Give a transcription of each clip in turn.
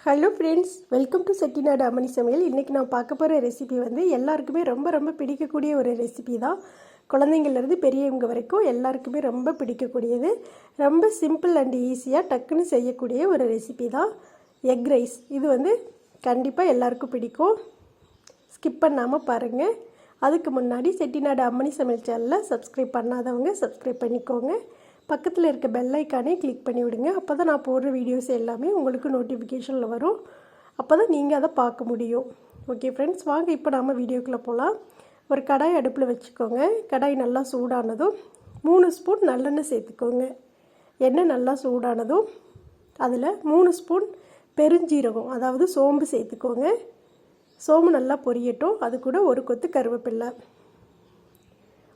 Hello friends, welcome to Chettinad Ammani சமையல். இன்றைக்கி நான் பார்க்க போகிற ரெசிபி வந்து எல்லாருக்குமே ரொம்ப பிடிக்கக்கூடிய ஒரு ரெசிபி தான். குழந்தைங்கள்லேருந்து பெரியவங்க வரைக்கும் எல்லாருக்குமே ரொம்ப பிடிக்கக்கூடியது. ரொம்ப சிம்பிள் அண்ட் ஈஸியாக டக்குன்னு செய்யக்கூடிய ஒரு ரெசிபி தான் எக் ரைஸ். இது வந்து கண்டிப்பாக எல்லாருக்கும் பிடிக்கும். ஸ்கிப் பண்ணாமல் பாருங்கள். அதுக்கு முன்னாடி செட்டிநாடு அம்மனி சமையல் சேனலை சப்ஸ்கிரைப் பண்ணாதவங்க சப்ஸ்கிரைப் பண்ணிக்கோங்க. பக்கத்தில் இருக்க பெல் ஐக்கானே கிளிக் பண்ணி விடுங்க. அப்போ தான் நான் போடுற வீடியோஸ் எல்லாமே உங்களுக்கு நோட்டிஃபிகேஷனில் வரும். அப்போ தான் நீங்கள் அதை பார்க்க முடியும். ஓகே ஃப்ரெண்ட்ஸ், வாங்க இப்போ நம்ம வீடியோக்குள்ளே போகலாம். ஒரு கடாய் அடுப்பில் வச்சுக்கோங்க. கடாய் நல்லா சூடானதும் 3 ஸ்பூன் நல்லெண்ணெய் சேர்த்துக்கோங்க. எண்ணெய் நல்லா சூடானதும் அதில் 3 ஸ்பூன் பெருஞ்சீரகம், அதாவது சோம்பு சேர்த்துக்கோங்க. சோம்பு நல்லா பொரியட்டும். அது கூட ஒரு கொத்து கருவேப்பிலை,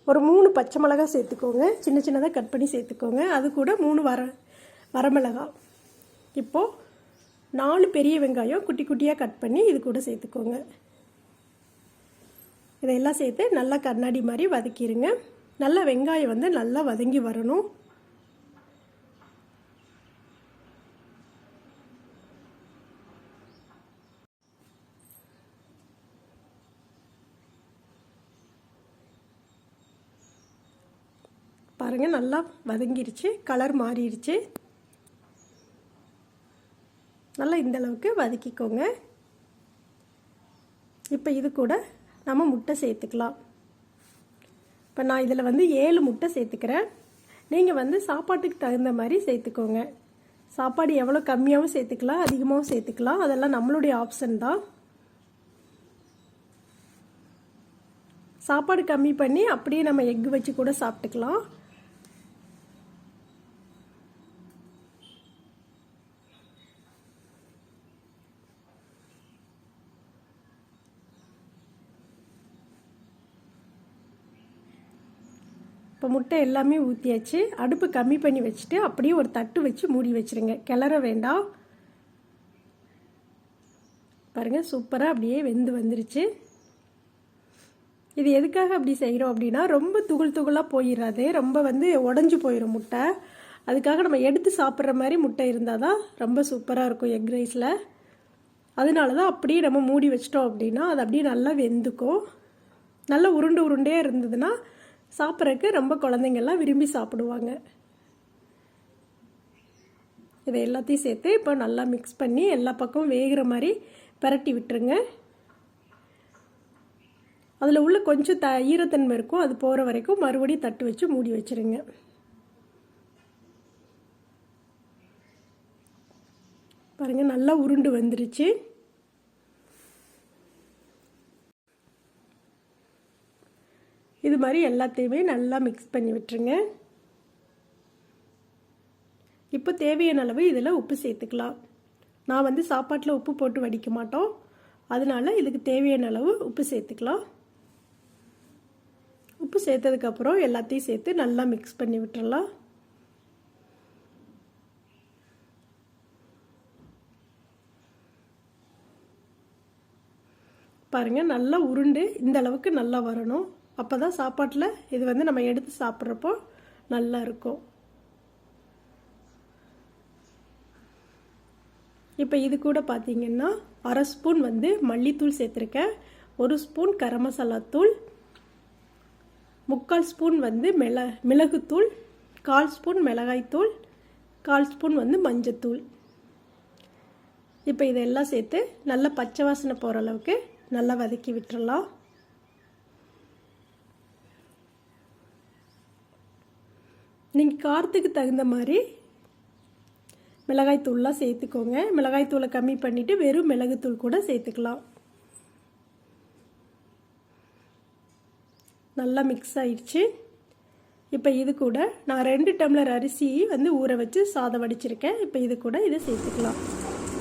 ஒரு 3 பச்சை மிளகாய் சேர்த்துக்கோங்க. சின்னதாக கட் பண்ணி சேர்த்துக்கோங்க. அது கூட 3 வரமிளகாய். இப்போது 4 பெரிய வெங்காயம் குட்டி குட்டியாக கட் பண்ணி இது கூட சேர்த்துக்கோங்க. இதையெல்லாம் சேர்த்து நல்லா கண்ணாடி மாதிரி வதக்கிடுங்க. நல்லா வெங்காயம் வந்து நல்லா வதங்கி வரணும். பாருங்கள், நல்லா வதங்கிருச்சு, கலர் மாறிடுச்சு. நல்லா இந்தளவுக்கு வதக்கிக்கோங்க. இப்போ இது கூட நம்ம முட்டை சேர்த்துக்கலாம். இப்போ நான் இதில் வந்து 7 முட்டை சேர்த்துக்கிறேன். நீங்கள் வந்து சாப்பாட்டுக்கு தகுந்த மாதிரி சேர்த்துக்கோங்க. சாப்பாடு எவ்வளோ கம்மியாகவும் சேர்த்துக்கலாம், அதிகமாகவும் சேர்த்துக்கலாம். அதெல்லாம் நம்மளுடைய ஆப்ஷன் தான். சாப்பாடு கம்மி பண்ணி அப்படியே நம்ம எக் வச்சு கூட சாப்பிட்டுக்கலாம். இப்போ முட்டை எல்லாமே ஊற்றியாச்சு. அடுப்பு கம்மி பண்ணி வச்சுட்டு அப்படியே ஒரு தட்டு வச்சு மூடி வச்சுருங்க. கிளற வேண்டாம். பாருங்கள், சூப்பராக அப்படியே வெந்து வந்துருச்சு. இது எதுக்காக அப்படி செய்கிறோம் அப்படின்னா, ரொம்ப துகளாக போயிடாது, ரொம்ப வந்து உடஞ்சி போயிடும் முட்டை. அதுக்காக நம்ம எடுத்து சாப்பிட்ற மாதிரி முட்டை இருந்தால் தான் ரொம்ப சூப்பராக இருக்கும் எக் ரைஸில். அதனால தான் அப்படியே நம்ம மூடி வச்சிட்டோம் அப்படின்னா அது அப்படியே நல்லா வெந்துக்கும். நல்லா உருண்டையாக இருந்ததுன்னா சாப்பிட்றதுக்கு ரொம்ப குழந்தைங்கள்லாம் விரும்பி சாப்பிடுவாங்க. இதை எல்லாத்தையும் சேர்த்து இப்போ நல்லா மிக்ஸ் பண்ணி எல்லா பக்கமும் வேகிற மாதிரி பரட்டி விட்டுருங்க. அதில் உள்ள கொஞ்சம் ஈரத்தன்மை இருக்கும், அது போகிற வரைக்கும் மறுபடியும் தட்டு வச்சு மூடி வச்சுருங்க. பாருங்கள், நல்லா உருண்டு வந்துருச்சு. இது மாதிரி எல்லாத்தையுமே நல்லா மிக்ஸ் பண்ணி விட்டுருங்க. இப்போ தேவையான அளவு இதில் உப்பு சேர்த்துக்கலாம். நான் வந்து சாப்பாட்டில் உப்பு போட்டு வடிக்க மாட்டோம், அதனால இதுக்கு தேவையான அளவு உப்பு சேர்த்துக்கலாம். உப்பு சேர்த்ததுக்கப்புறம் எல்லாத்தையும் சேர்த்து நல்லா மிக்ஸ் பண்ணி விட்டுறலாம். பாருங்கள், நல்லா உருண்டு இந்த அளவுக்கு நல்லா வரணும். அப்போ தான் சாப்பாட்டில் இது வந்து நம்ம எடுத்து சாப்பிட்றப்போ நல்லா இருக்கும். இப்போ இது கூட பார்த்திங்கன்னா 1/2 ஸ்பூன் வந்து மல்லித்தூள் சேர்த்துருக்கேன், 1 ஸ்பூன் கரம் மசாலா தூள், 3/4 ஸ்பூன் வந்து மிளகுத்தூள், 1/4 ஸ்பூன் மிளகாய்த்தூள், 1/4 ஸ்பூன் வந்து மஞ்சத்தூள். இப்போ இதெல்லாம் சேர்த்து நல்லா பச்சை வாசனை போகிற அளவுக்கு நல்லா வதக்கி விட்டுறலாம். நீங்கள் காரத்துக்கு தகுந்த மாதிரி மிளகாய்த்தூள்லாம் சேர்த்துக்கோங்க. மிளகாய்த்தூளை கம்மி பண்ணிவிட்டு வெறும் மிளகுத்தூள் கூட சேர்த்துக்கலாம். நல்லா மிக்ஸ் ஆயிடுச்சு. இப்போ இது கூட நான் 2 டம்ளர் அரிசி வந்து ஊற வச்சு சாதம் வடிச்சிருக்கேன். இப்போ இது கூட இதை சேர்த்துக்கலாம்.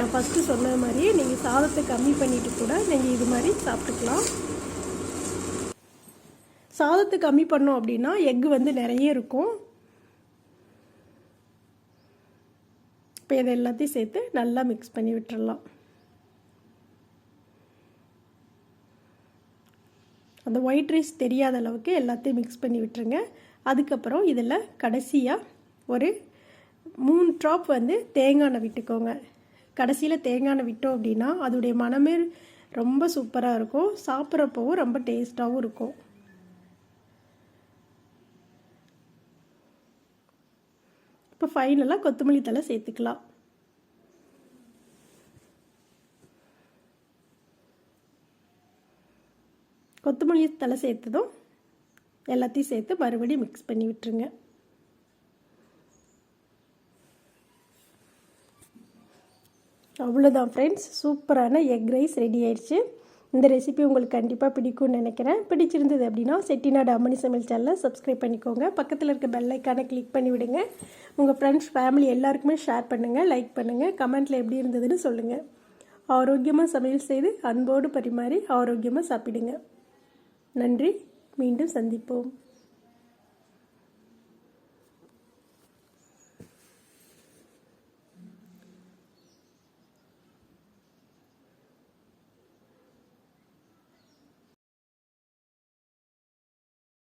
நான் ஃபஸ்ட்டு சொன்ன மாதிரியே நீங்கள் சாதத்தை கம்மி பண்ணிவிட்டு கூட நீங்கள் இது மாதிரி சாப்பிட்டுக்கலாம். சாதத்தை கம்மி பண்ணோம் அப்படின்னா எக்கு வந்து நிறைய இருக்கும். இப்போ இதை எல்லாத்தையும் சேர்த்து நல்லா மிக்ஸ் பண்ணி விட்டுறலாம். அந்த ஒயிட் ரைஸ் தெரியாத அளவுக்கு எல்லாத்தையும் மிக்ஸ் பண்ணி விட்டுருங்க. அதுக்கப்புறம் இதில் கடைசியாக ஒரு 3 ட்ராப் வந்து தேங்காய் எண்ணெய் விட்டுக்கோங்க. கடைசியில் தேங்காய் எண்ணெய் விட்டோம் அப்படின்னா அதோடைய மனமே ரொம்ப சூப்பராக இருக்கும். சாப்பிட்றப்பவும் ரொம்ப டேஸ்ட்டாகவும் இருக்கும். இப்போ ஃபைனலாக கொத்தமல்லி தழை சேர்த்துக்கலாம். கொத்தமல்லி தழை சேர்த்ததும் எல்லாத்தையும் சேர்த்து மறுபடியும் மிக்ஸ் பண்ணி விட்டுருங்க. அவ்வளோதான் ஃப்ரெண்ட்ஸ், சூப்பரான எக் ரைஸ் ரெடி ஆயிடுச்சு. இந்த ரெசிபி உங்களுக்கு கண்டிப்பாக பிடிக்கும்னு நினைக்கிறேன். பிடிச்சிருந்தது அப்படின்னா செட்டிநாடு அம்மணி சமையல் சேனலை சப்ஸ்கிரைப் பண்ணிக்கோங்க. பக்கத்தில் இருக்க பெல் ஐக்கானை கிளிக் பண்ணி விடுங்க. உங்கள் ஃப்ரெண்ட்ஸ் ஃபேமிலி எல்லாருக்குமே ஷேர் பண்ணுங்கள், லைக் பண்ணுங்கள், கமெண்ட்டில் எப்படி இருந்ததுன்னு சொல்லுங்கள். ஆரோக்கியமாக சமையல் செய்து அன்போடு பரிமாறி ஆரோக்கியமாக சாப்பிடுங்க. நன்றி. மீண்டும் சந்திப்போம்.